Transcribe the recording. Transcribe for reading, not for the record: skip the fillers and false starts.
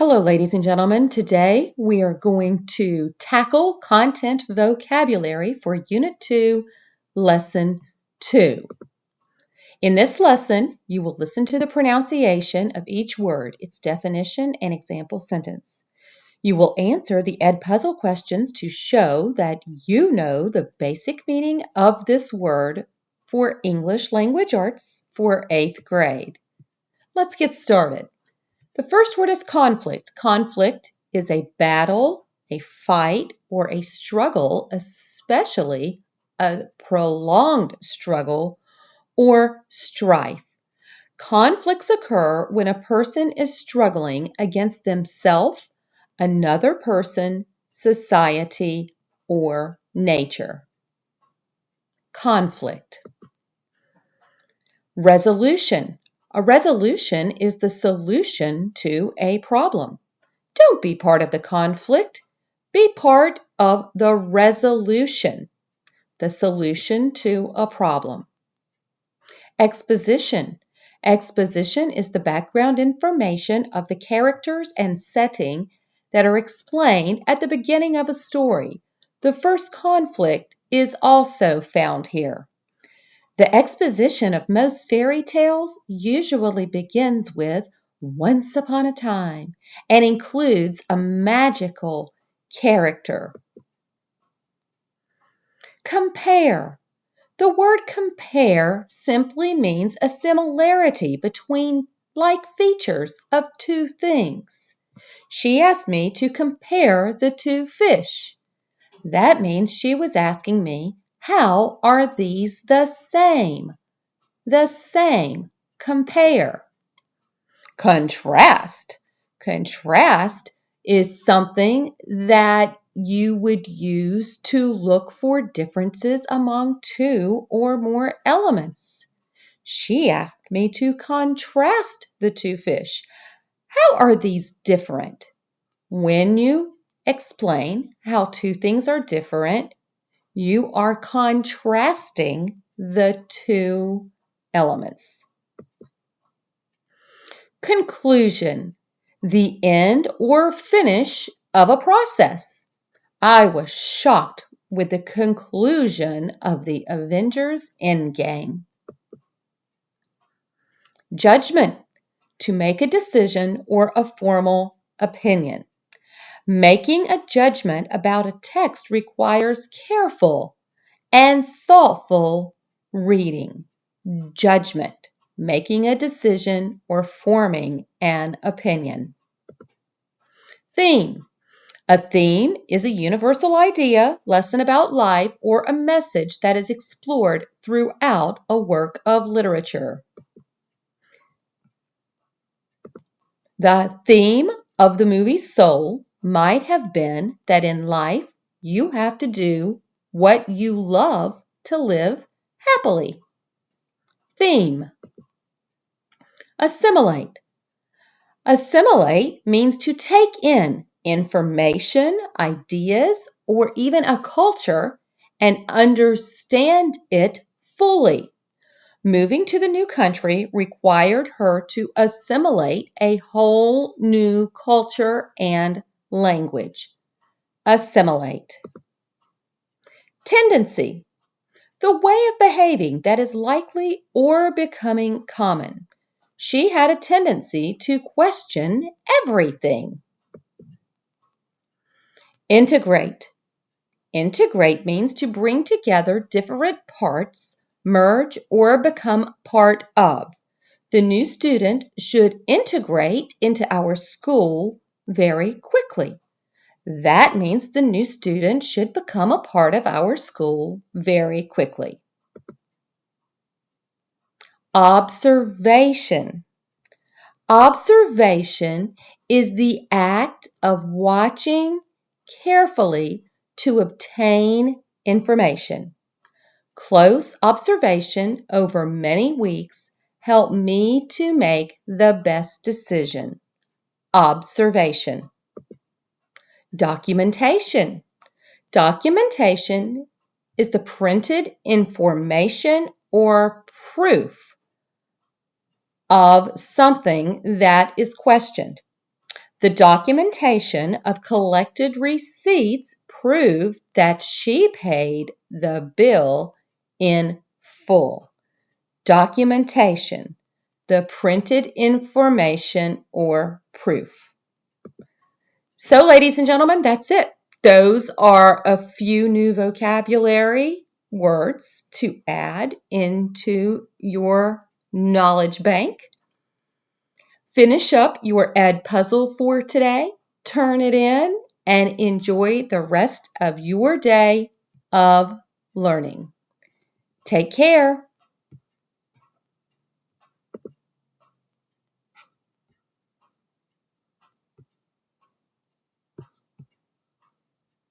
Hello, ladies and gentlemen. Today we are going to tackle content vocabulary for Unit 2, Lesson 2. In this lesson, you will listen to the pronunciation of each word, its definition, and example sentence. You will answer the EdPuzzle questions to show that you know the basic meaning of this word for English Language Arts for 8th grade. Let's get started. The first word is conflict. Conflict is a battle, a fight, or a struggle, especially a prolonged struggle or strife. Conflicts occur when a person is struggling against themselves, another person, society, or nature. Conflict. Resolution. A resolution is the solution to a problem. Don't be part of the conflict. Be part of the resolution, the solution to a problem. Exposition. Exposition is the background information of the characters and setting that are explained at the beginning of a story. The first conflict is also found here. The exposition of most fairy tales usually begins with once upon a time and includes a magical character. Compare. The word compare simply means a similarity between like features of two things. She asked me to compare the two fish. That means she was asking me, how are these the same? The same. Compare. Contrast. Contrast is something that you would use to look for differences among two or more elements. She asked me to contrast the two fish. How are these different? When you explain how two things are different, you are contrasting the two elements. Conclusion. The end or finish of a process. I was shocked with the conclusion of the Avengers Endgame. Judgment. To make a decision or a formal opinion. Making a judgment about a text requires careful and thoughtful reading. Judgment. Making a decision or forming an opinion. Theme. A theme is a universal idea, lesson about life, or a message that is explored throughout a work of literature. The theme of the movie Soul might have been that in life you have to do what you love to live happily. Theme. Assimilate. Assimilate means to take in information, ideas, or even a culture and understand it fully. Moving to the new country required her to assimilate a whole new culture and language. Assimilate. Tendency. The way of behaving that is likely or becoming common. She had a tendency to question everything. Integrate. Integrate means to bring together different parts, merge, or become part of. The new student should integrate into our school very quickly. That means the new student should become a part of our school very quickly. Observation. Observation is the act of watching carefully to obtain information. Close observation over many weeks helped me to make the best decision. Observation. Documentation. Documentation is the printed information or proof of something that is questioned. The documentation of collected receipts proved that she paid the bill in full. Documentation, the printed information or proof. So, ladies and gentlemen, that's it. Those are a few new vocabulary words to add into your knowledge bank. Finish up your EdPuzzle for today, turn it in, and enjoy the rest of your day of learning. Take care.